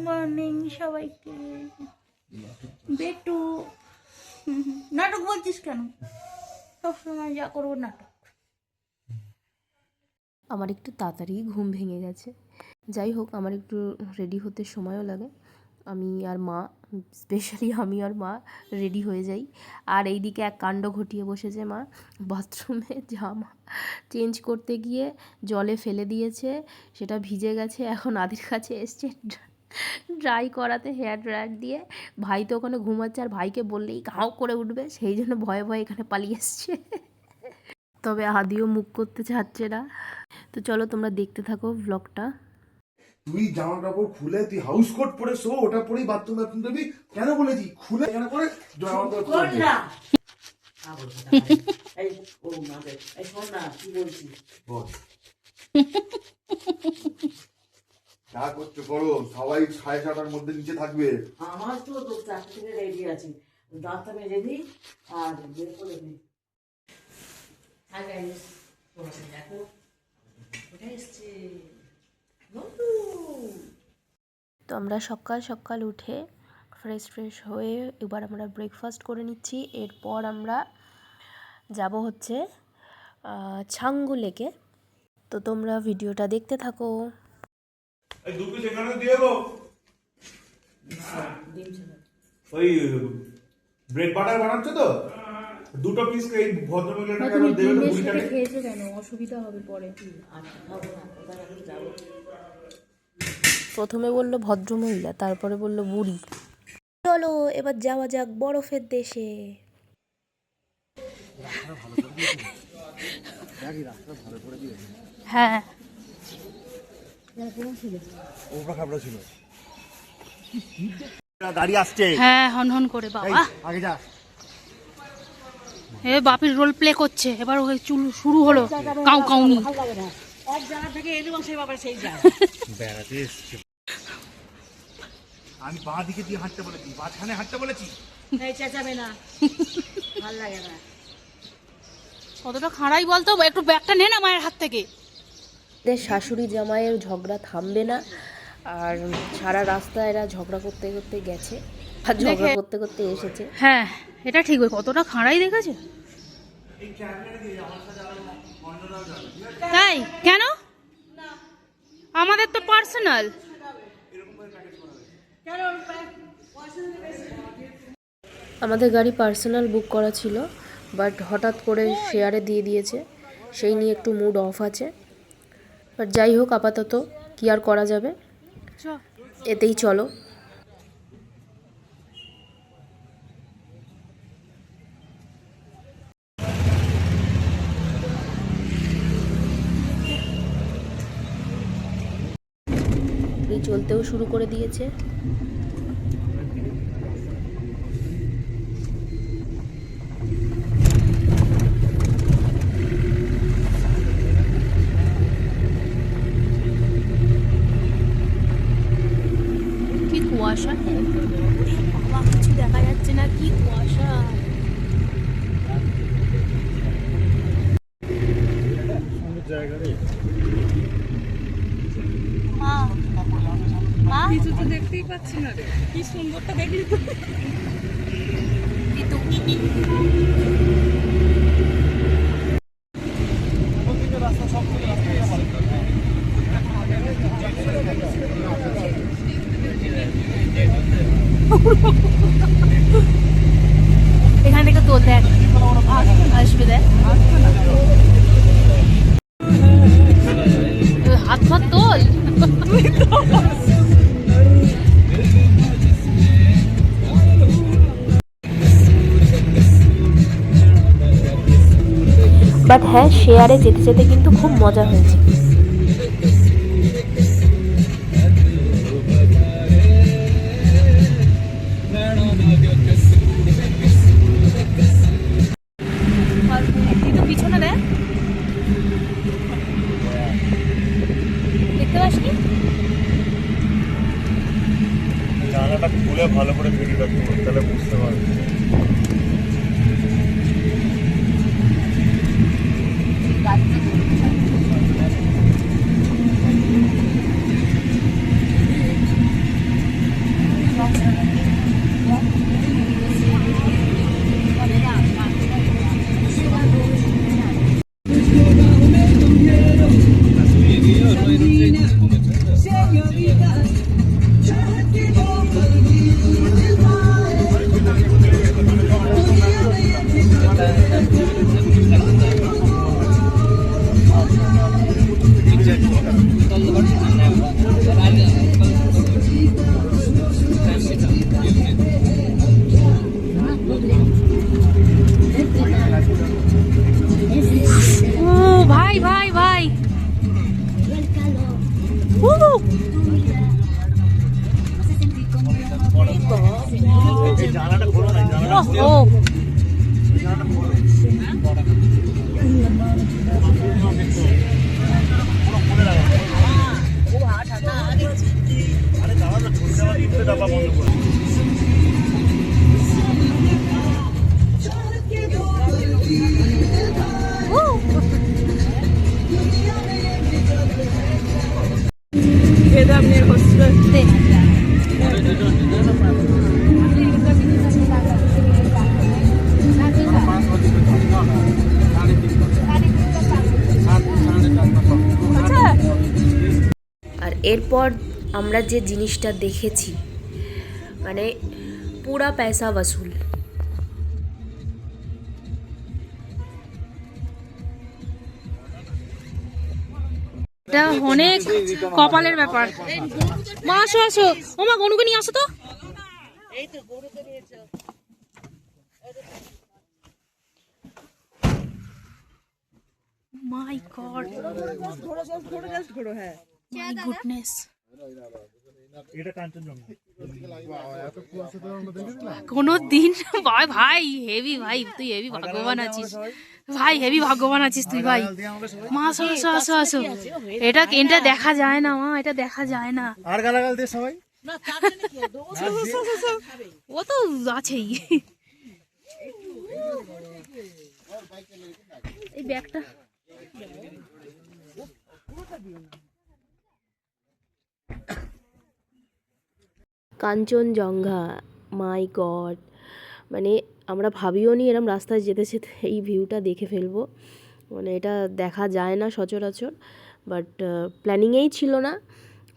Morning সবাইকে। বেটু নাটক বলছিস কেন? সবসময় যা করবো নাটক। আমার একটু তাড়াতাড়ি ঘুম ভেঙে গেছে। যাই হোক, আমার একটু রেডি হতে সময়ও লাগে। আমি আর মা, স্পেশালি আমি আর মা রেডি হয়ে যাই। আর এইদিকে এক কাণ্ড ঘটিয়ে বসেছে মা, বাথরুমে জামা চেঞ্জ করতে গিয়ে জলে ফেলে দিয়েছে, সেটা ভিজে গেছে। এখন আদির কাছে এসছে ড্রাই করাতে হেয়ার ড্রায়ার দিয়ে। ভাই তো ওখানে ঘুমাচ্ছে, আর ভাইকে বললেই ঘাও করে উঠবে, সেই জন্য ভয়ে ভয়ে এখানে পালিয়ে এসছে। তবে আদিও মুখ করতে চাচ্ছে না। তো চলো তোমরা দেখতে থাকো ব্লগটা। তুই জামা কাপড় খুলে তুই হাউস কোট পরে শো, ওটা পরেই বাথরুম যাবি কেন বলেছি? খুলে কেন করে জামা কাপড় পরে না। এই ও মাকে এই শোন না কি বলছিস বল যা করছো করো, সবাই 7:30টার মধ্যে নিচে থাকবে। আমার তো 4 থেকে রেডি আছে, দাঁতটা মেজে দিই আর বের করে দিই। হাই গাইস, তোমরা দেখো ওটা এসছে বন্ধু। তো আমরা সকাল সকাল উঠে ফ্রেশ হয়ে এবার আমরা ব্রেকফাস্ট করে নিচ্ছি। এরপর আমরা যাব হচ্ছে ছাঙ্গু লেকে। তো তোমরা ভিডিওটা দেখতে থাকো। এই দুটো সেখানে দিয়ে দাও। ডিম ছিল ওই ব্রেড বাটার বানাচ্ছ তো, দুটো পিস এই ভদ্রমহিলাটাকে আবার দেবে তো বুড়িটাকে। খেয়েছে কেন? অসুবিধা হবে পরে। আচ্ছা খাবো না, কোথায় এখন যাবো। প্রথমে বললো ভদ্রমহিলা, তারপরে বললো বুড়ি। চলো এবার যাওয়া যাক বরফের দেশে। হ্যাঁ গাড়ি আসছে, হ্যাঁ হন হন করে বাবা। আগে যা। এ বাপির রোল প্লে করছে, এবার ওই চুল শুরু হলো কাউ কাউনি। এক জায়গা থেকে এনে বসে বাবা সেই জায়গা বেড়াতে এসছে। আমি বাঁ দিকে দিয়ে হাঁটতে বলেছি, মাঝখানে হাঁটতে বলেছি। এই চেঁচাবে না, ভালো লাগে না। কতটা খাড়াই বলতো, একটু ব্যাগটা নে না মায়ের হাত থেকে। এদের শাশুড়ি জামাইয়ের ঝগড়া থামবে না, আর সারা রাস্তা এরা ঝগড়া করতে করতে গেছে আর ঝগড়া করতে করতে এসেছে। হ্যাঁ এটা ঠিক, ওই কতটা খাড়াই দেখেছে। তাই কেন? আমাদের তো পার্সোনাল। আমাদের গাড়ি পার্সোনাল বুক করা ছিল, বাট হঠাৎ করে শেয়ারে দিয়ে দিয়েছে, সেই নিয়ে একটু মুড অফ আছে। বাট যাই হোক, আপাতত কি আর করা যাবে, এতেই চলো। চলতেও শুরু করে দিয়েছে। কি কুয়াশা, বাবা কিছু দেখা যাচ্ছে না, কি কুয়াশা। কিছু তো দেখতেই পাচ্ছি না রে, কি সুন্দরটা দেখলি তো। এখান থেকে তোর দেখ আসবে, দেখ হাত ফাত তোল। বাট হ্যাঁ, শেয়ারে যেতে যেতে কিন্তু খুব মজা হয়েছে। পিছনে দেখ, দেখতে পাসনি? জানালাটা খুলে ভালো করে ভিডিওটা করো, তাহলে বুঝতে পারবে। ভাই ভাই ভাই ও আর এরপর আমরা যে জিনিসটা দেখেছি মানে পুরা পয়সা वसूल। এটা অনেক কপালের ব্যাপার। মা আসো আসো, ও মা গনুকে নিয়ে আসো তো। মাই গড, মাই গুডনেস। কোনো দিন ভাই ভাই হেভি, ভাই তুই হেভি ভাগ্যবান আছিস ভাই, হেভি ভাগ্যবান আছিস তুই ভাই। মা আসো আসো আসো আসো, এটা দেখা যায় না মা, এটা দেখা যায় না। আর গালাগাল দিয়ে সবাই ও তো আছেই। এই ব্যাগটা কাঞ্চনজঙ্ঘা, মাই গড, মানে আমরা ভাবিও নি এরম রাস্তায় যেতে যেতে এই ভিউটা দেখে ফেলবো। মানে এটা দেখা যায় না সচরাচর, বাট প্ল্যানিংয়েই ছিল না,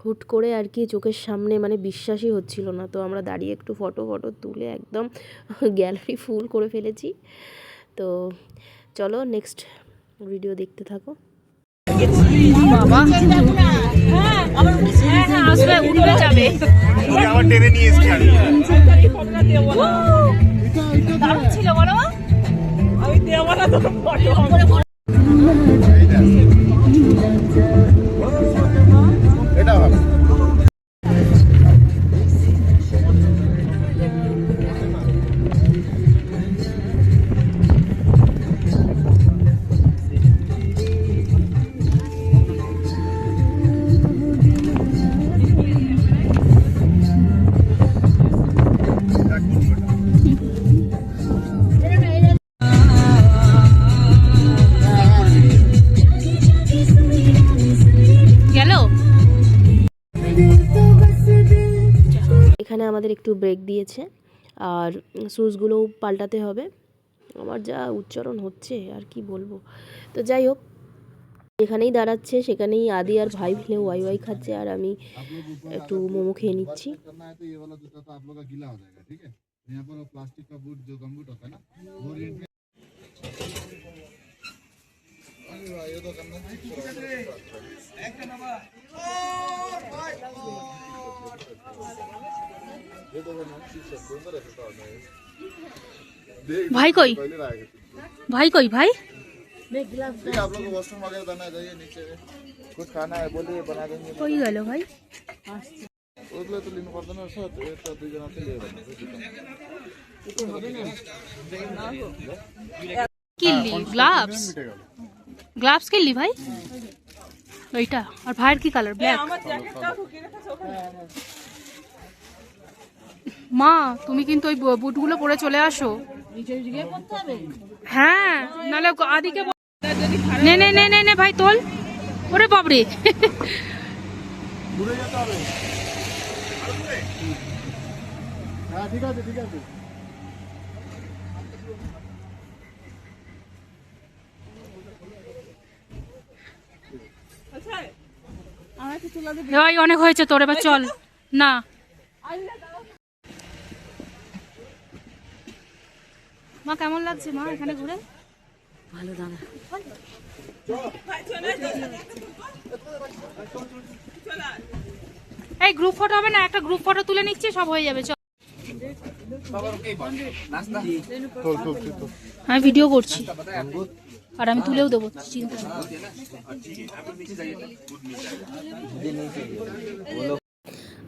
হুট করে আর কি চোখের সামনে, মানে বিশ্বাসই হচ্ছিল না। তো আমরা দাঁড়িয়ে একটু ফটো তুলে একদম গ্যালারি ফুল করে ফেলেছি। তো চলো নেক্সট ভিডিও দেখতে থাকো। বাবা হ্যাঁ আসবে, উঠবে যাবে। আবার টেনে নিয়ে এসছি আমি। দারুণ ছিল বলো। আমি দেওয়া না তো ফটো এটা ভালো। এখানে আমাদের একটু ব্রেক দিয়েছে আর শুজগুলোও পাল্টাতে হবে। আমার যা উচ্চারণ হচ্ছে আর কি বলবো। তো যাই হোক, যেখানেই দাঁড়াচ্ছে সেখানেই আদি আর ভাই মিলে ওয়াই ওয়াই খাচ্ছে আর আমি একটু মোমো খেয়ে নিচ্ছি। भाई कोई भाई कोई भाई आप लोग को वॉशरूम वगैरह जाना है, जाइए नीचे कुछ खाना है बोलिए बना देंगे। कोई गलो भाई ওগুলো তো লিনো পড়তো না স্যার, এটা দুইজন আছে লিয়ে যাবে। কিল্লি গ্লাভস, গ্লাভস কিল্লি ভাই ওইটা। আর ভাইয়ের কি কালার? ব্ল্যাক। আমার জ্যাকেটটাও ঢুকিয়ে রেখেছে ওখানে। মা তুমি কিন্তু ওই বুটগুলো পরে চলে আসো। হ্যাঁ নাহলে আদিকে নে নে নে নে নে ভাই তোল। ওরে বাবরে ঘুরে যেতে হবে। হ্যাঁ ঠিক আছে ঠিক আছে। আচ্ছা আমার একটু তুলা দিবি। ভাই অনেক হয়েছে তোর, এবার চল না। মা কেমন লাগছে মা এখানে ঘুরে? ভালো দাদা। এই গ্রুপ ফটো হবে না, একটা গ্রুপ ফটো তুলে নিচ্ছি, সব হয়ে যাবে। চল আমি ভিডিও করছি আর আমি তুলেও দেবো, চিন্তা নেই।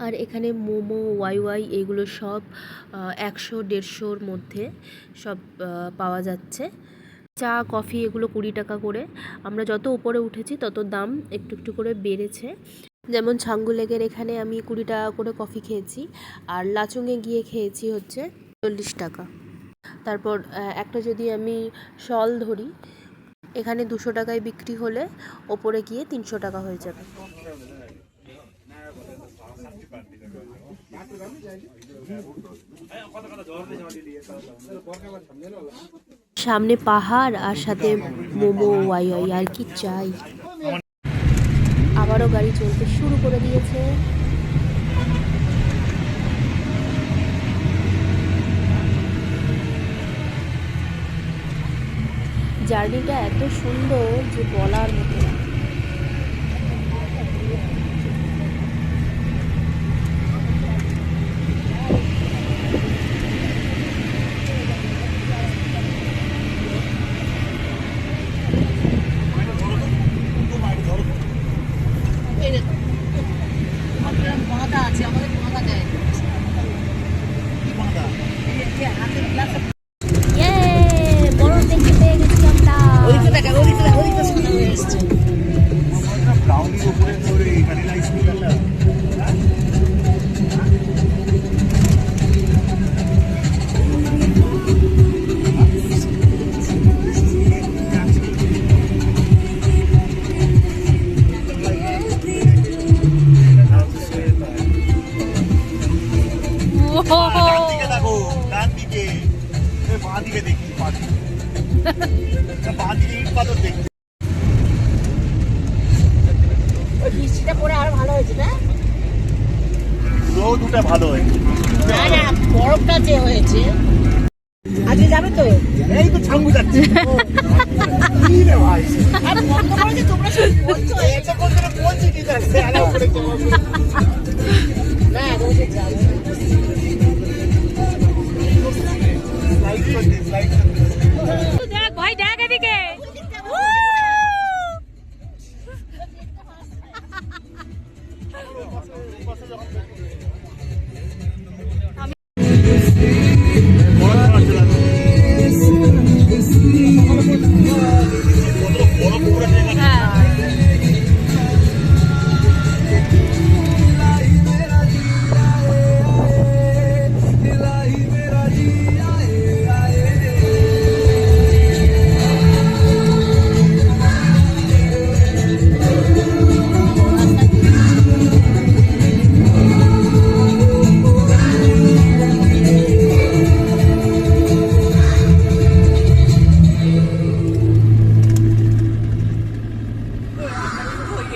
আর এখানে মোমো ওয়াই ওয়াই এগুলো সব 100-150-র মধ্যে সব পাওয়া যাচ্ছে। চা কফি এগুলো 20 টাকা করে। আমরা যত উপরে উঠেছি তত দাম একটু একটু করে বেড়েছে। যেমন ছাঙ্গু লেকের এখানে আমি 20 টাকা করে কফি খেয়েছি, আর লাচুংয়ে গিয়ে খেয়েছি হচ্ছে 40 টাকা। তারপর একটা যদি আমি শল ধরি, এখানে 200 টাকায় বিক্রি হলে ওপরে গিয়ে 300 টাকা হয়ে যাবে। সামনে পাহাড় আর সাথে মোমো ওয়াই ওয়াই, আর কি চাই। আবারও গাড়ি চলতে শুরু করে দিয়েছে। জার্নিটা এত সুন্দর যে বলার মতো না। বাঁধা আছে, আমাদের বাঁধা যায় হাতের গ্লাস। বড় দেখতে পেয়ে গেছি আমরা। ওদিকে দেখা, ওদিকে দেখা, ওদিকে সাদা হয়ে এসছে। ব্রাউনির উপরে ধরে ভ্যানিলা আইসক্রিম দেখো, ডান দিকে বাঁ দিকে দেখছি, বাঁ দিকে ইট পাথর দেখছি। ওই বৃষ্টিটা পরে আরো ভালো হয়েছে না? রোদটা ভালো হয়েছে। না না, বরফটা যে হয়েছে। আজকে যাবে তো? এই তো ছাঙ্গু যাচ্ছে। কি রে ভাই, আর বন্ধ করেছে, তোমরা সব বলছো এটা কোন দিনে বলছি ঠিক আছে, আলাও করে চলো। না, রোজে যাবে। স্লাইড করতে, স্লাইড করতে। দেখ ভাই, দেখ এদিকে।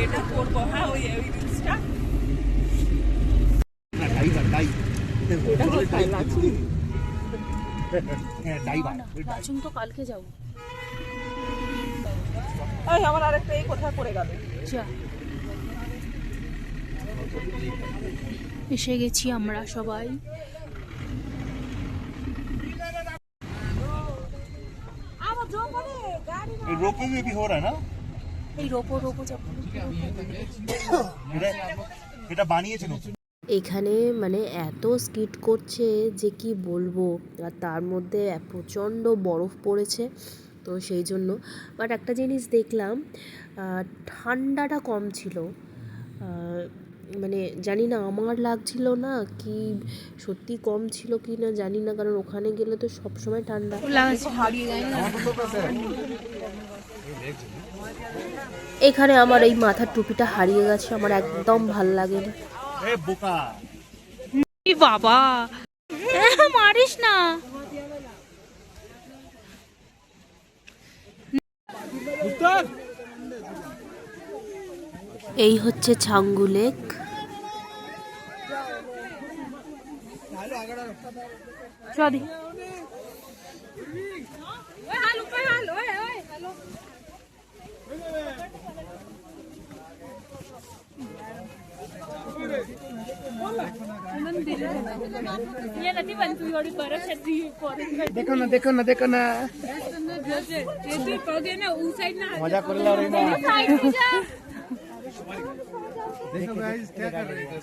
এটা করবো, হ্যাঁ, ওই রিলসটা। লাচুং তো কালকে যাবো। এই আমার আরেকটা এই কোথায় পড়ে গেল? যা, এসে গেছি আমরা সবাই। रोपवे में भी हो रहा है ना? এই রোপো রোপো যাবো। এটা বানিয়েছে নতুন। এখানে মানে এত স্কিট করছে যে কি বলবো, আর তার মধ্যে প্রচণ্ড বরফ পড়েছে, তো সেই জন্য। বাট একটা জিনিস দেখলাম, ঠান্ডাটা কম ছিল। মানে জানি না, আমার লাগছিল না কি সত্যি কম ছিল কি না জানি না, কারণ ওখানে গেলে তো সবসময় ঠান্ডা। এখানে আমার এই মাথার টুপিটা হারিয়ে গেছে, আমার একদম ভাল লাগেনি। বোকা বাবা, মারিস না। এই হচ্ছে ছাঙ্গু লেক। সরি, मजा कर ला रही ना देखो गाइस क्या कर रहे हैं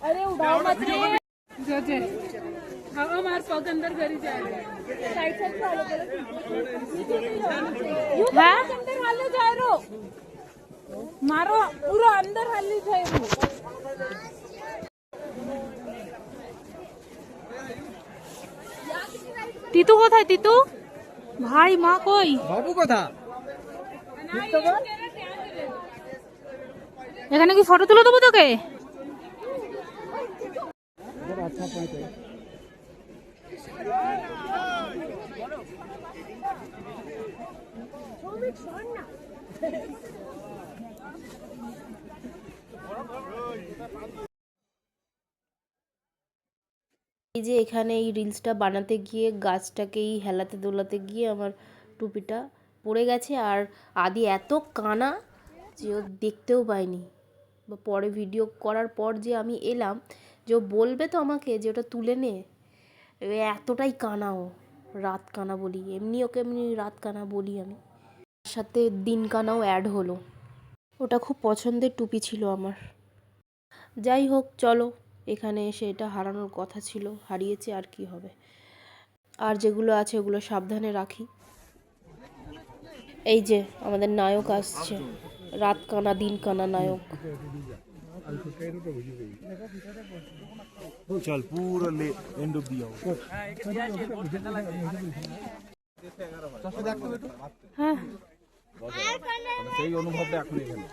अरे उड़ाओ मत रे हमारे पग अंदर करी जाएगा साइड साइड फॉलो करो अंदर हाले जाए रो मारो पूरा अंदर हाले जाए रो তিতু কোথায় তিতু ভাই মা কই बाबू को था এখানে কি ফটো তুলে দেবো তোকে अच्छा पॉइंट है এই যে এখানে এই রিলসটা বানাতে গিয়ে গাছটাকেই হেলাতে দোলাতে গিয়ে আমার টুপিটা পড়ে গেছে আর আদি এত কানা যে ও দেখতেও পায়নি বা পরে ভিডিও করার পর যে আমি এলাম যে ও বলবে তো আমাকে যে ওটা তুলে নে এতটাই কানা ও রাত কানা বলি এমনি ওকে এমনি রাত কানা বলি আমি তার সাথে দিন কানাও অ্যাড হলো ওটা খুব পছন্দের টুপি ছিল আমার যাই হোক চলো এখানে এসে এটা হারানোর কথা ছিল হারিয়েছে আর কি হবে আর যেগুলো আছে ওগুলো সাবধানে রাখি এই যে আমাদের নায়ক আসছে রাত কানা দিন কানা নায়ক चल पूरा ले एंड ऑफ दिया হ্যাঁ সেই অনুভবটা এখন এখানে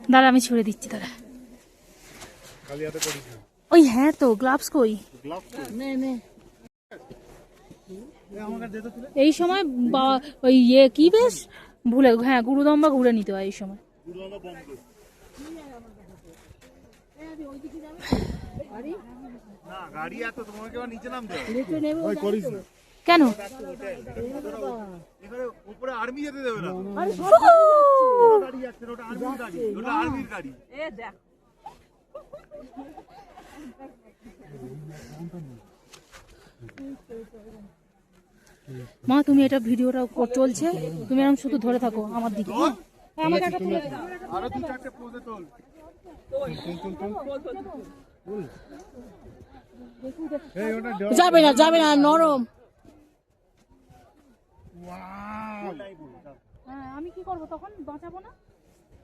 দাঁড়া আমি ছুড়ে দিচ্ছি দাঁড়া ওই হ্যাঁ তো গ্লাভস কই এই সময় ওই ইয়ে কি বেশ ভুলে হ্যাঁ গুরুদম্বা ঘুরে নিতে হয় এই সময় না গাড়ি এত তোমাকে নিচে নামতে কেন এখানে উপরে আর্মি যেতে দেবে না গাড়ি যাচ্ছে ওটা আর্মির গাড়ি ওটা আর্মির গাড়ি এ দেখ মা তুমি এটা ভিডিওটা চলছে তুমি এরকম শুধু ধরে থাকো আমার দিকে হ্যাঁ? আমাকে একটা তুলে দাও। আরো দু চারটে পোজে তোল যাবে না নরম হ্যাঁ আমি কি করবো তখন বাঁচাবো না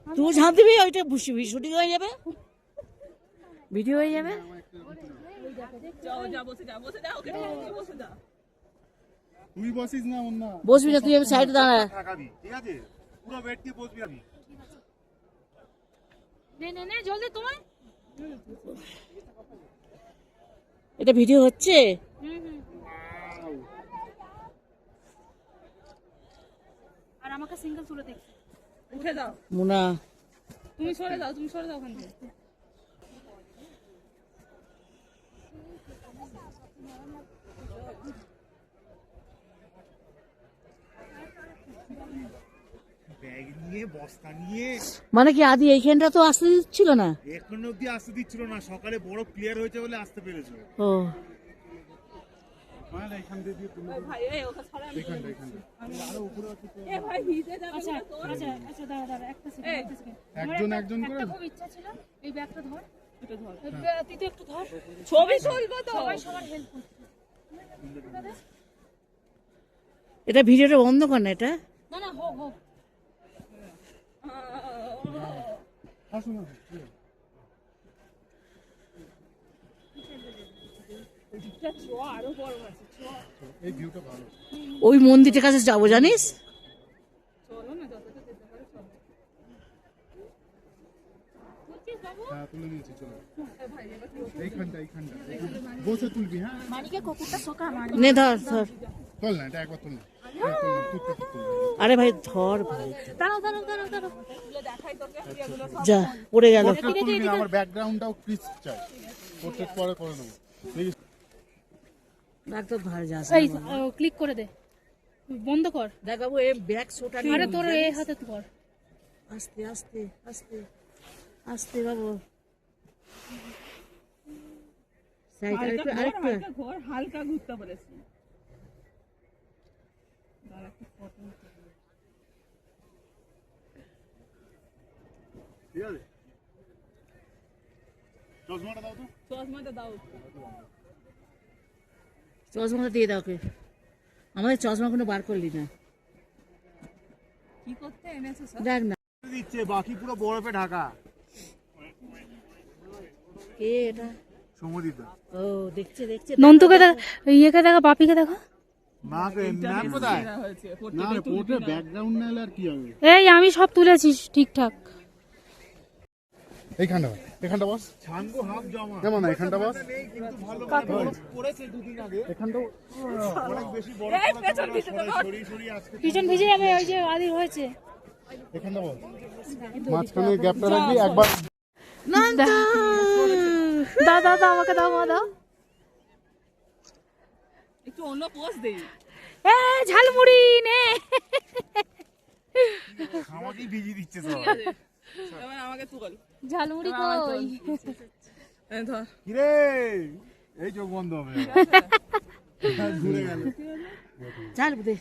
তুই ঝাঁপ দিবি ওইটা শুটিং হয়ে যাবে ভিডিও হয়ে যাবে তুই বসিস না অন্য বসবি না তুই আমি সাইডে দাঁড়া থাকাবি ঠিক আছে পুরো ওয়েট দিয়ে বসবি আমি নে জলদি তোমার এটা ভিডিও হচ্ছে আর আমাকে সিঙ্গেল তুলে দেখছি উঠে দাও মুনা তুমি সরে দাও ওখান থেকে ব্যাগ নিয়ে বস্তা নিয়ে মানে কি আদি এইখানটা তো আসতে দিচ্ছিল না এখন অব্দি আসতে দিচ্ছিল না সকালে বড় ক্লিয়ার হয়েছে বলে আসতে পেরেছো ও মানে এখান দিয়ে তুমি ভাই এই ওকে ছড়া এখানটা আরো উপরে এ ভাই ভিজে যাবে আচ্ছা দাঁড়া একটা সেকেন্ড একজন করে খুব ইচ্ছা ছিল এই ব্যাগটা ধর এটা ধর তুই তো একটু ধর ছবি তুলবো তো সবার হেল্প করছে এটা ভিডিওটা বন্ধ কর না এটা না হোক আসুন আরো বড় আছে এই ভিউটা ভালো ওই মন্দিরটার কাছে যাবো জানিস চলো না যতটা যেতে পারে সব হ্যাঁ তুলে নিয়েছি চলো এইখানটা বসে তুলবি হ্যাঁ মানিকে কুকুরটা শোকা নে ধর চল না এটা একবার তুল না আরে ভাই ধর ভাই, দাঁড়াও দাঁড়াও দাঁড়াও দাঁড়াও যা পড়ে গেল। আমার ব্যাকগ্রাউন্ডটাও প্লিজ চাই, পোর্ট্রেট পরে করে নেবো প্লিজ। একদম ভালো যাস এই ক্লিক করে দে, বন্ধ কর। দেখ বাবু এই ব্যাক শোটা আরে তোর এই হাতে কর। আস্তে আস্তে আস্তে আস্তে বাবু, সাইড আরেকটু আরেকটু। ঘর হালকা ঘুরতে পারেছি। ঠিক আছে, চশমাটা দাও তো। চশমাটা দাও। চশমাটা দিয়ে দাও কে, আমাদের চশমা কোনো বার করলি না। কি করতে এনেছো সব? দেখ না দিচ্ছে, বাকি পুরো বরফে ঢাকা। কে এটা? সমুদিতা ও দেখছে দেখছে। নন্তুকে দেখা, ইয়েকে দেখা, বাপিকে দেখা। না ম্যাপ কোথায়? হয়েছে না রে, পোর্টে ব্যাকগ্রাউন্ড না এলে আর কি হবে? এই আমি সব তুলেছি ঠিকঠাক। এইখানটা বস, এখানটা বস। ছাঙ্গো হাফ জমা কেমন না, এখানটা বস। পড়েছে দুদিন আগে, এখানটাও অনেক বেশি বড় সরি সরি আজকে। পিছন ভিজে যাবে, ওই যে আদি হয়েছে। এখানটা বস, মাঝখানে গ্যাপটা রাখবি একবার। দাও দাও দাও, আমাকে দাও, মা দাও। একটু অন্য পোজ দেই। এ ঝালমুড়ি নে। আমাকেই ভিজিয়ে দিচ্ছে সব। এবার আমাকে তুল। ঝালমুড়ি কই? এই ধর। কি রে, এই চোখ বন্ধ হবে, ঘুরে গেল। চাল দে।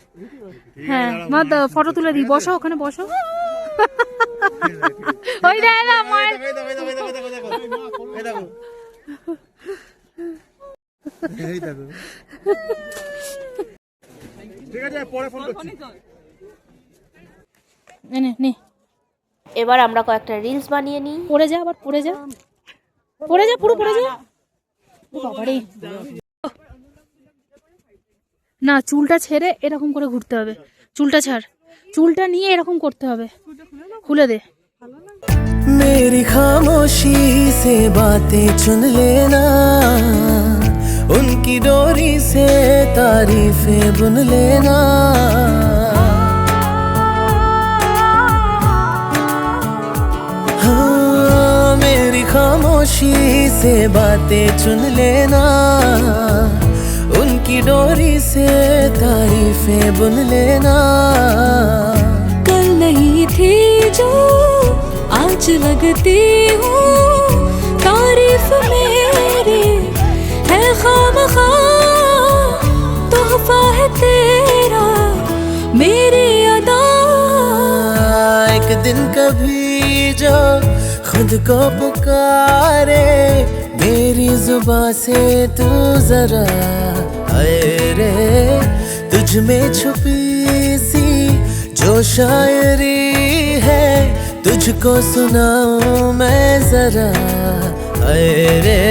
হ্যাঁ মা ফটো তুলে দিই, বসো ওখানে বসো। ওই দেখ না মায়ের। এই দেখো, এই দেখো, এই দেখো, এই দেখো, এই দেখো, এই দেখো। ঠিক আছে, পরে ফোন করছি। নে নে, এবার আমরা কয়েকটা রিলস বানিয়ে নিই। পড়ে যা, আবার পড়ে যা, পড়ে যা, পুরো পড়ে যা। ও বাবারে, না চুলটা ছেড়ে এরকম করে ঘুরতে হবে। চুলটা ছাড়, চুলটা নিয়ে এরকম করতে হবে। খুলে দে। मेरी खामोशी से बातें चुन लेना, उनकी डोरी से तारीफें बुन लेना। हाँ, मेरी खामोशी से बातें चुन लेना, उनकी डोरी से तारीफें बुन लेना। कल नहीं थी जो आज लगती हूँ, तारीफ मेरी है खामखा, तोहफा है तेरा मेरी अदा। एक दिन कभी जो खुद को पुकारे, मेरी जुबां से तू जरा आए रे, तुझ में छुपी सी जो शायरी है, तुझको सुनाऊं मैं जरा आए रे।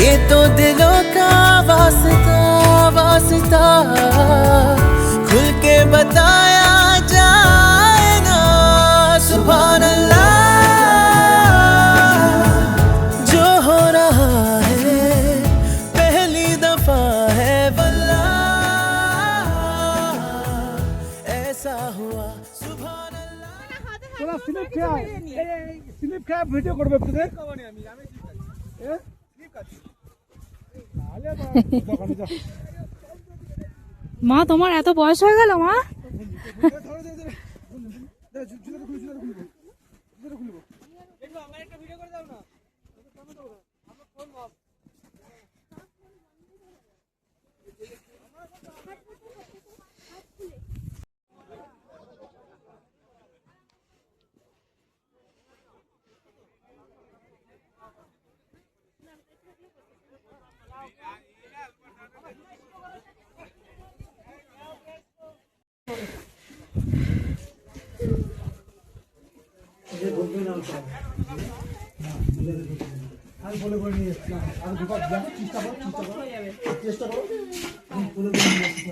ये तो दिलों का वास्ता वास्ता, खुल के बताया जाए ना। सुभान अल्लाह, जो हो रहा है पहली दफा है वल्लाह, ऐसा हुआ सुभान अल्लाह। তোরা স্লিপ খেয়া, এই স্লিপ খেয়া ভিডিও করবে তোদের। মা তোমার এত বয়স হয়ে গেল মা?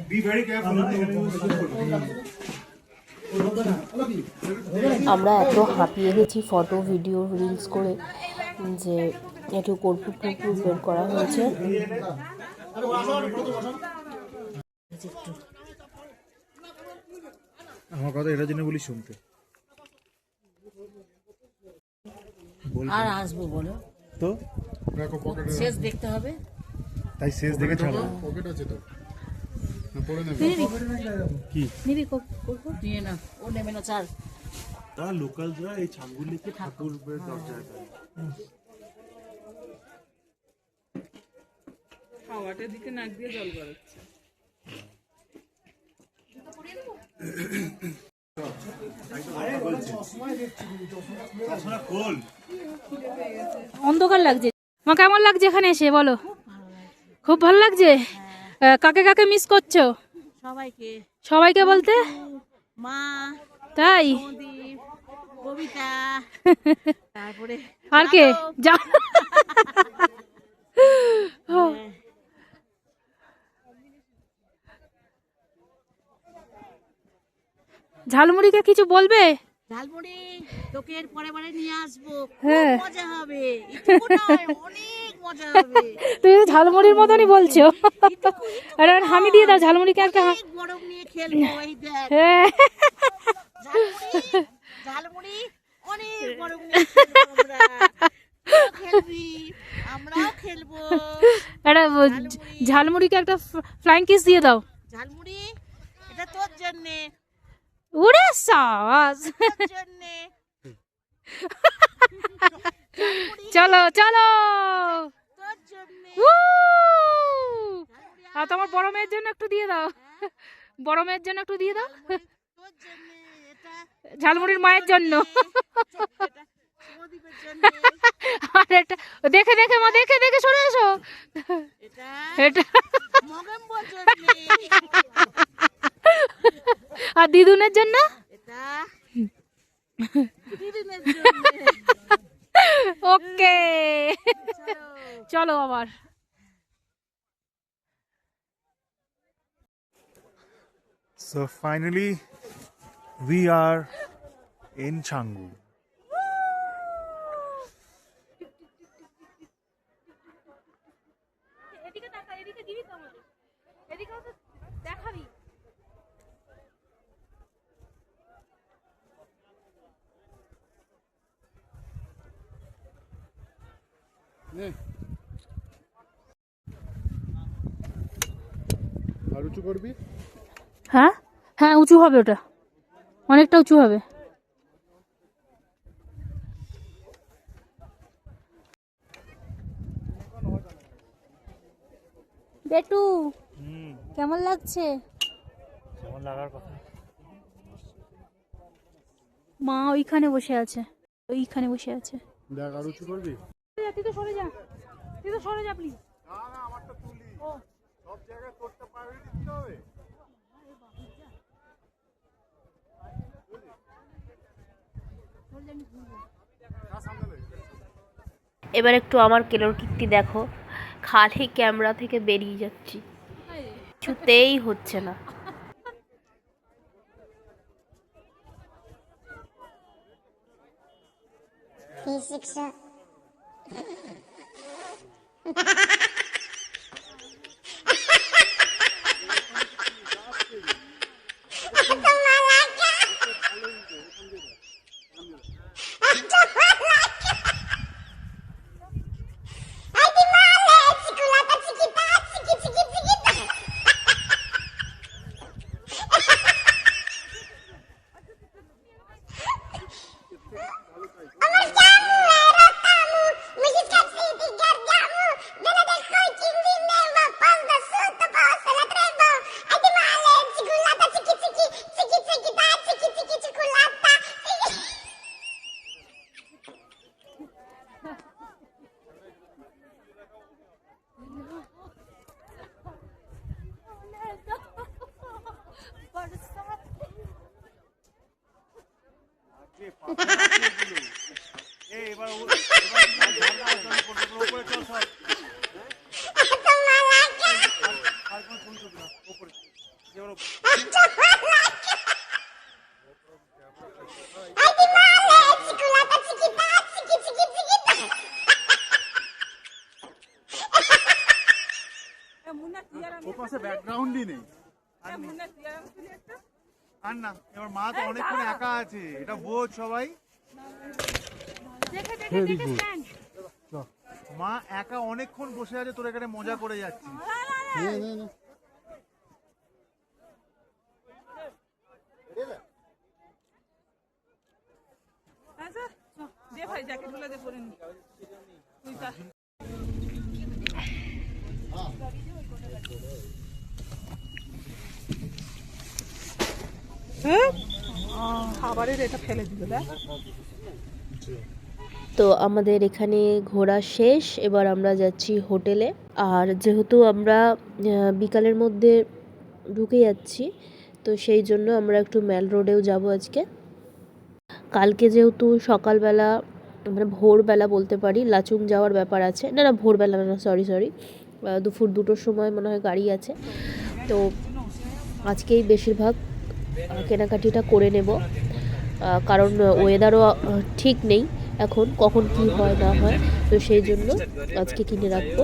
Be very careful. আমরা এত হাঁপিয়ে গেছি ফটো ভিডিও রিলস করে যে একটু কর্পূর টুকরো বের করা হয়েছে। আমার কথা এটার জন্য বলি শুনতে। আর আসবো বলো, তো দেখো পকেটে শেষ দেখতে হবে। তাই শেষ দেখে ছাড়ো। পকেট আছে তো, না পড়ে নেবে। নিবি নিয়ে না, ও নেবে না, চাল। তারা লোকালরা এই ছাগলকে ঠাকুরের দরজায় দেয়। খাওয়াটার দিকে নাক দিয়ে জল গড়াচ্ছে। অন্ধকার লাগছে। মা কেমন লাগছে এখানে এসে বলো? খুব ভালো লাগছে। কাকে কাকে মিস করছো? সবাইকে, সবাইকে বলতে? মা, তাই? প্রদীপ, কবিতা, তারপরে আর কে? যা ঝালমুড়িকে কিছু বলবে? ঝালমুড়ি তোকে এর পরে বারে নিয়ে আসবো, হ্যাঁ। খুব মজা হবে। এটুকু নয়, অনেক মজা হবে। তুমি তো ঝালমুড়ির মতনই বলছো। আরে হামি দিয়ে দাও ঝালমুড়িকে একটা। অনেক গরম নিয়ে খেলবো, এই দেখ। হ্যাঁ। ঝালমুড়ি, ঝালমুড়ি, অনেক গরম নিয়ে খেলবো আমরা। তুইও খেলবি, আমরাও খেলবো। একটা ঝালমুড়িকে একটা ফ্লাইং কিস দিয়ে দাও। ঝালমুড়ি, এটা তোর জন্যে, উড়ে সাবাস। তোর জন্যে। চলো চলো। তোর জন্যে। আর তোমার বড় মেয়ের জন্য একটু দিয়ে দাও। বড় মেয়ের জন্য একটু দিয়ে দাও। তোর জন্যে, এটা ঝালমুড়ির মায়ের জন্য। এটা সুমদীপের জন্যে, আর এটা দেখে দেখে মা, দেখে দেখে সরে এসো। এটা এটা মগেম্বর জন্যে, আর দিদুনের জন্য। এটা দিদিনের জন্যে। ওকে চলো। চলো আবার। So finally we are in Canggu. এদিকে তাকা, এদিকে দিবি তো আমাদের। এদিকেও তো দেখাবি। আর উঁচু করবি। হ্যাঁ হ্যাঁ, উঁচু হবে, ওটা অনেকটা উঁচু হবে। বেটু কেমন লাগছে? কেমন লাগার কথা? মা ওইখানে বসে আছে, ওইখানে বসে আছে। দেখ আর উঁচু করবি। তুই তো সরে যা, তুই তো সরে যা প্লিজ। না না, আমারটা তুলি। সব জায়গায় তোরটা প্রায়োরিটি দিতে হবে। এবার একটু আমার কেলোর কীর্তি দেখো, খালি ক্যামেরা থেকে বেরিয়ে যাচ্ছি, কিছুতেই হচ্ছে না। ওর পাশে ব্যাকগ্রাউন্ডই নেই। আর না, এবার মা তো অনেকক্ষণ একা আছে, এটা বোঝ সবাই। মা একা অনেকক্ষণ বসে আছে, তোর এখানে মজা করে যাচ্ছি। দে ভাই জ্যাকেট গুলো দে পরে নি। খাবারের এটা ফেলে দিল দেখ। তো আমাদের এখানে ঘোরা শেষ, এবার আমরা যাচ্ছি হোটেলে। আর যেহেতু আমরা বিকালের মধ্যে ঢুকে যাচ্ছি, তো সেই জন্য আমরা একটু ম্যাল রোডেও যাব আজকে। কালকে যেহেতু সকালবেলা মানে ভোরবেলা বলতে পারি লাচুং যাওয়ার ব্যাপার আছে, না ভোরবেলা না, সরি দুপুর 2টোর সময় মনে হয় গাড়ি আছে। তো আজকেই বেশিরভাগ কেনাকাটিটা করে নেব, কারণ ওয়েদারও ঠিক নেই এখন, কখন কি হয় না হয়, তো সেই জন্য আজকে কিনে রাখবো।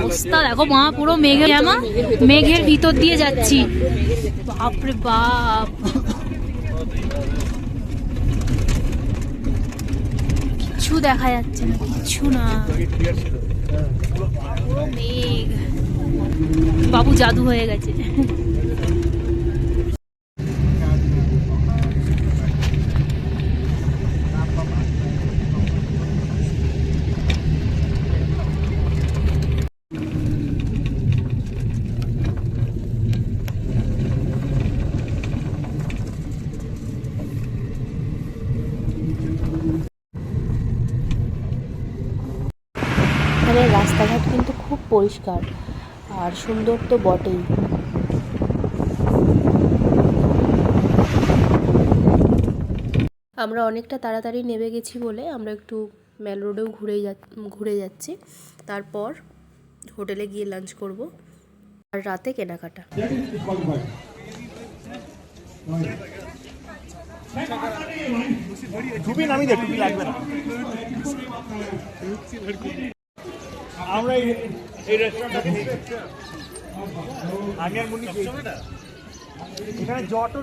অবস্থা দেখো মা, পুরো মেঘের ভিতর দিয়ে যাচ্ছি। বাপরে বাপ, কিছু দেখা যাচ্ছে না, কিছু না, পুরো মেঘ। বাবু জাদু হয়ে গেছে। এখানে রাস্তাঘাট কিন্তু খুব পরিষ্কার আর সুন্দর তো বটেই। আমরা অনেকটা তাড়াতাড়ি নেমে গেছি বলে আমরা একটু ম্যাল রোডেও ঘুরে যাচ্ছি, তারপর হোটেলে গিয়ে লাঞ্চ করব আর রাতে কেনাকাটা। টুপি নামি দে, টুপি লাগবে না। আমরা এই রেস্টুরেন্টটাকে আমি আর মুন্নি এখানে যত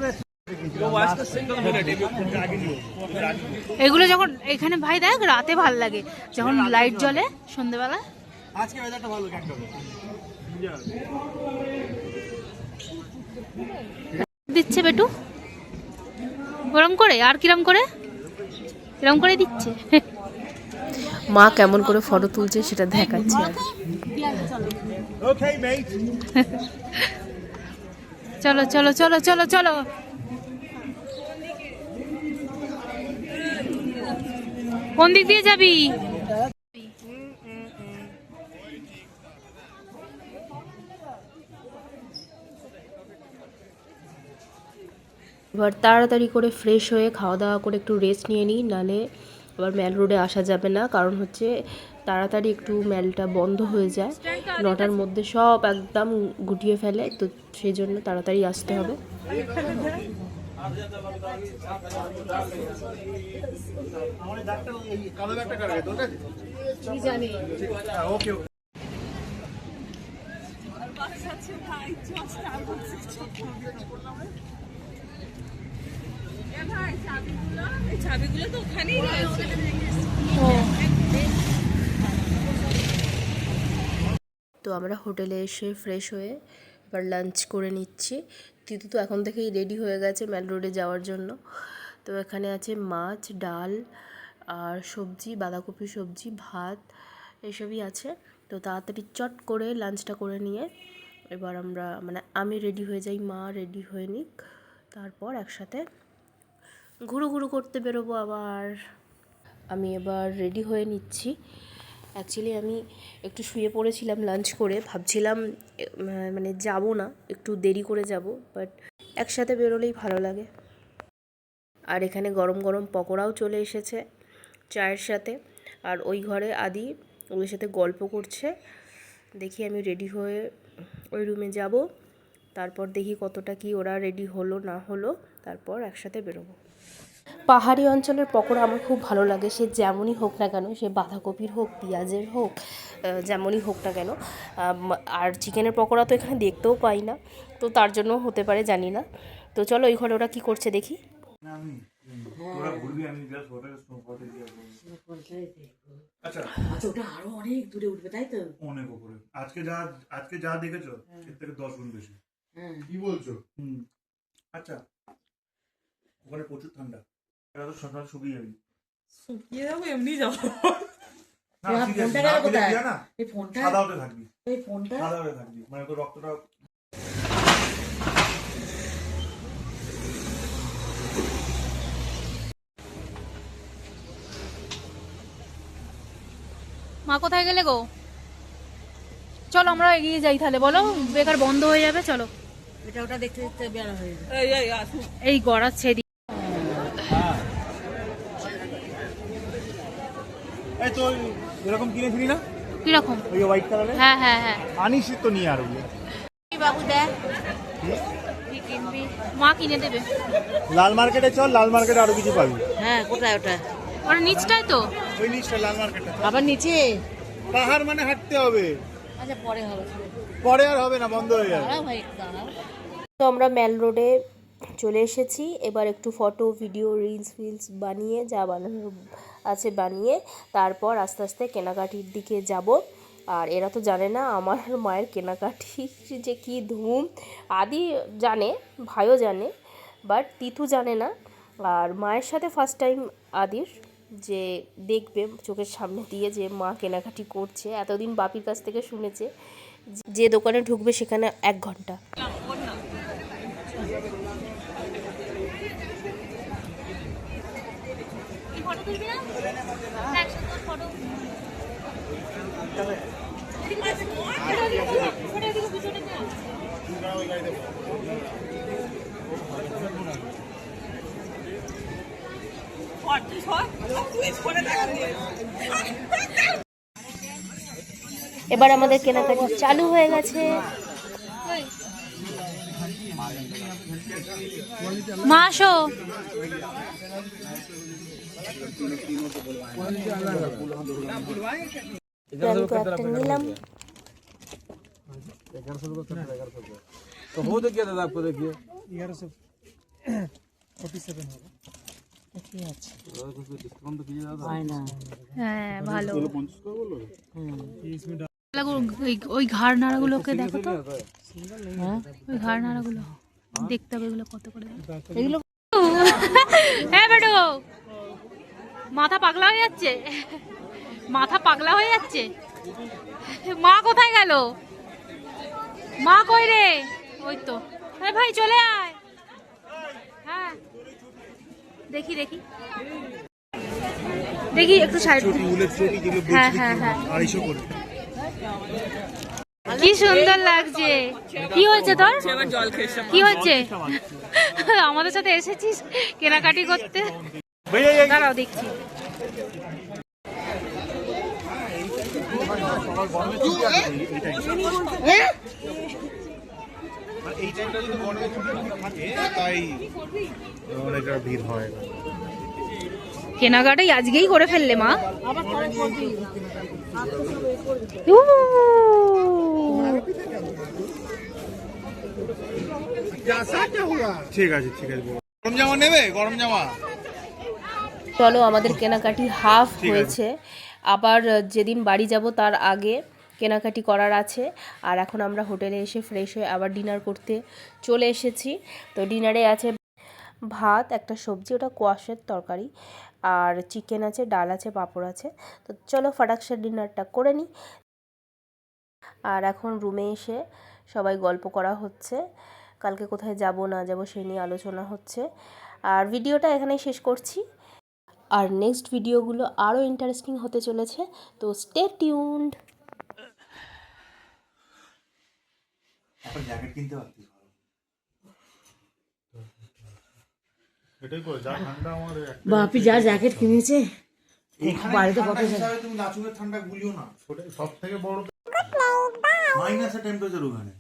এগুলো যখন এখানে ভাই দেখ রাতে ভাল লাগে, যখন লাইট জ্বলে সন্ধ্যেবেলা। আজকে ওয়েদারটা ভালো ক্যান্টাবে দিচ্ছে বেটু গরম করে, আর কিরম করে দিচ্ছে। মা কেমন করে ফটো তুলছে সেটা দেখাচ্ছে। ওকে মেট, চলো চলো চলো চলো চলো। কোন দিক দিয়ে যাবি? এবার তাড়াতাড়ি করে ফ্রেশ হয়ে খাওয়া দাওয়া করে একটু রেস্ট নিয়ে নিই, নালে আবার ম্যাল রোডে আসা যাবে না, কারণ হচ্ছে তাড়াতাড়ি একটু ম্যালটা বন্ধ হয়ে যায়, 9টার মধ্যে সব একদম গুটিয়ে ফেলে, তো সেই জন্য তাড়াতাড়ি আসতে হবে। ওকে ছাবিগুলো তো ওখানেই রয়েছে। তো আমরা হোটেলে এসে ফ্রেশ হয়ে এবার লাঞ্চ করে নিচ্ছি। তিতু তো এখন থেকেই রেডি হয়ে গেছে ম্যাল রোডে যাওয়ার জন্য। তো এখানে আছে মাছ, ডাল আর সবজি, বাঁধাকপি সবজি, ভাত, এসবই আছে। তো তাড়াতাড়ি চট করে লাঞ্চটা করে নিয়ে এবার আমি রেডি হয়ে যাই, মা রেডি হয়ে নিক, তারপর একসাথে ঘুরু করতে বেরোবো আবার। আমি এবার রেডি হয়ে নিচ্ছি। অ্যাকচুয়ালি আমি একটু শুয়ে পড়েছিলাম লাঞ্চ করে, ভাবছিলাম যাব না, একটু দেরি করে যাব, বাট একসাথে বেরোলেই ভালো লাগে। আর এখানে গরম গরম পকোড়াও চলে এসেছে চায়ের সাথে, আর ওই ঘরে আদি ওদের সাথে গল্প করছে। দেখি আমি রেডি হয়ে ওই রুমে যাব, তারপর দেখি কতটা কি ওরা রেডি হলো না হলো, তারপর একসাথে বেরোবো। পাহাড়ি অঞ্চলের পকোড়া আমার খুব ভালো লাগে, সে যেমনই হোক না কেন, সে বাঁধাকপির হোক, পেঁয়াজের হোক, যেমনই হোক না কেন। আর চিকেনের পকোড়া তো এখানে দেখতেও পাই না, তো তার জন্য হতে পারে, জানি না। তো চলো ওই ঘরে ওরা কী করছে দেখি। আচ্ছা আচ্ছা, ওটা আরো অনেক দূরে উঠবে, তাই তো? অনেক উপরে। আজকে যা দেখেছো এর থেকে 10 গুণ বেশি। হ্যাঁ। কি বলছো? আচ্ছা, ওখানে প্রচুর ঠান্ডা, এরা তো সকাল শুকিয়ে যাবি। শুকিয়ে যাবো, এমনি যাবো। না, তোমার ঠিক আছে, ফোনটা না গেল খুলে কোথায়? দিয়া না, এই ফোনটা, সাদা হতে থাকবি, এই ফোনটা। সাদা হতে থাকবি, মানে তোর রক্তটা। মা কোথায় গেলে গো? চলো আমরা এগিয়ে যাই তাহলে, বলো বেকার বন্ধ হয়ে যাবে, চলো। এটা ওটা দেখতে দেখতে বেড়া হয়ে যাবে। এই আসুন। এই গড়াচ্ছে এদিকে। এই তো এরকম কিনেছিলি না কিরকম? ওই হোয়াইট কালারের? হ্যাঁ হ্যাঁ হ্যাঁ। আনিস তো নিয়ে আর ওগুলো বাবু দেখ, কি কিনবি? মা কিনে দেবে। লাল মার্কেটে চল, লাল মার্কেটে আরো কিছু পাবি। হ্যাঁ কোথায় ওটা? ওর নিচটাই তো। ওই নিচটা লাল মার্কেটে। আবার নিচে? পাহাড় মানে হাঁটতে হবে, আচ্ছা পরে হবে, পরে আর হবে না, বন্ধ হয়ে যাবে। দাঁড়াও ভাই একটু দাঁড়াও। তো আমরা ম্যাল রোডে চলে এসেছি, এবার একটু ফটো ভিডিও রিলস বানিয়ে, যা বানানোর আছে বানিয়ে, তারপর আস্তে আস্তে কেনাকাটির দিকে যাব। আর এরা তো জানে না আমার মায়ের কেনাকাটির যে কী ধুম। আদি জানে, ভাইও জানে, বাট তিথু জানে না। আর মায়ের সাথে ফার্স্ট টাইম আদির, যে দেখবে চোখের সামনে দিয়ে যে মা কেনাকাটি করছে। এতদিন বাপির কাছ থেকে শুনেছে যে দোকানে ঢুকবে সেখানে 1 ঘন্টা। এবার আমাদের কেনাকাটি চালু হয়ে গেছে। মা আসো। আমি কয়েকটা নিলাম। तो हो तो क्या दादा आपको देखिए 1147 হবে। ঠিক আছে, डिस्काउंट तो कीजिए दादा। হয় না। হ্যাঁ ভালো। 50 করে বললো ওই ঘাড় নাড়াগুলোকে দেখো তো, হ্যাঁ ওই ঘাড় নাড়াগুলো দেখতে হবে, এগুলো কত করে দাম। এগুলো হ্যাঁ বেটো, মাথা পাগলা হয়ে যাচ্ছে, মাথা পাগলা হয়ে যাচ্ছে। মা কোথায় গেল? মা কই রে? ওই তো। আরে ভাই চলে আয়। হ্যাঁ দেখি দেখি দেখি একটু সাইড। হ্যাঁ হ্যাঁ হ্যাঁ, 250 করে। কি সুন্দর লাগছে। কি হয়েছে তোর? কি হয়েছে? আমাদের সাথে এসেছিস কেনাকাটি করতে? দাঁড়াও দেখছি। এই টাইমটা যদি গরমে ছুটি থাকে তাই অনেকটা ভিড় হয়। কেনাকাটাই আজকেই করে ফেললে মা। ঠিক আছে ঠিক আছে। গরম জামা নেবে? গরম জামা চলো আমাদের কেনাকাটি হাফ হয়েছে, আবার যেদিন বাড়ি যাব তার আগে কেনাকাটি করার আছে। আর এখন আমরা হোটেলে এসে ফ্রেশ হয়ে আবার ডিনার করতে চলে এসেছি। তো ডিনারে আছে ভাত, একটা সবজি, ওটা কোয়াশের তরকারি, আর চিকেন আছে, ডাল আছে, পাঁপড় আছে। তো চলো ফাটাকসা ডিনারটা করে নিই। আর এখন রুমে এসে সবাই গল্প করা হচ্ছে, কালকে কোথায় যাব না যাব সেই নিয়ে আলোচনা হচ্ছে। আর ভিডিওটা এখানেই শেষ করছি। আর নেক্সট ভিডিওগুলো আরও ইন্টারেস্টিং হতে চলেছে, তো স্টে টিউনড। জ্যাকেট কিনতে পারতিস। এটাই করে যা ঠান্ডা আমার বাপি যা জ্যাকেট কিনেছে, বাড়িতে কত তুমি নাচুনের ঠান্ডা গুলিও না, সব থেকে বড় মাইনাসের টেম্পারেচার ওখানে।